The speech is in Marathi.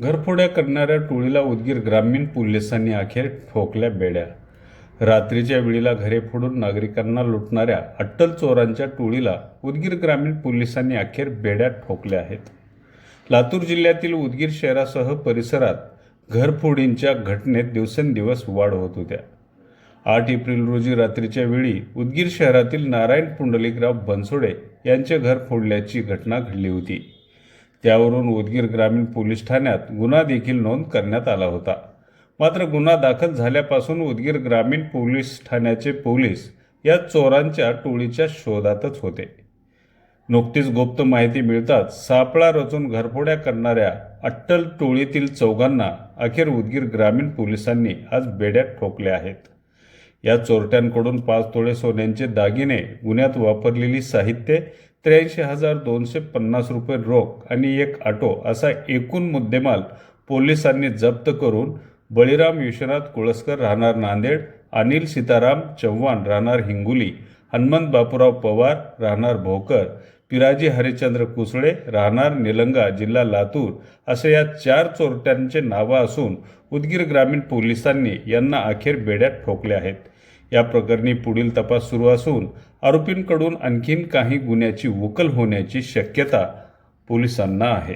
घरफोड्या करणाऱ्या टोळीला उदगीर ग्रामीण पोलिसांनी अखेर ठोकल्या बेड्या। रात्रीच्या वेळेला घरे फोडून नागरिकांना लुटणाऱ्या अट्टल चोरांच्या टोळीला उदगीर ग्रामीण पोलिसांनी अखेर बेड्या ठोकल्या आहेत। लातूर जिल्ह्यातील उदगीर शहरासह परिसरात घरफोडींच्या घटनेत दिवसेंदिवस वाढ होत होत्या। 8 एप्रिल रोजी रात्रीच्या वेळी उदगीर शहरातील नारायण पुंडलिकराव बनसोडे यांचे घर फोडल्याची घटना घडली होती। त्यावरून उदगीर ग्रामीण पोलीस ठाण्यात गुन्हा देखील नोंद करण्यात आला होता। मात्र गुन्हा दाखल झाल्यापासून उदगीर ग्रामीण पोलीस ठाण्याचे पोलीस या चोरांच्या टोळीच्या शोधातच होते। नुकतीच गुप्त माहिती मिळताच सापळा रचून घरफोड्या करणाऱ्या अट्टल टोळीतील चौघांना अखेर उदगीर ग्रामीण पोलिसांनी आज बेड्यात ठोकले आहेत। या चोरट्यांकडून 5 तोळे सोन्यांचे दागिने, गुन्ह्यात वापरलेली साहित्य, 83,250 रुपये रोख आणि एक ऑटो असा एकूण मुद्देमाल पोलिसांनी जप्त करून बळीराम विश्वनाथ कुळसकर राहणार नांदेड, अनिल सीताराम चव्हाण राहणार हिंगोली, हनुमंत बापूराव पवार राहणार भोकर, पिराजी हरिश्चंद्र कुसळे राहणार निलंगा जिल्हा लातूर असे या 4 चोरट्यांचे नावं असून उदगीर ग्रामीण पोलिसांनी यांना अखेर बेड्यात ठोकले आहेत। या प्रकरणी पुढील तपास सुरू असून आरोपींकडून आणखीन काही गुन्ह्याची उकल होण्याची शक्यता पोलिसांना आहे।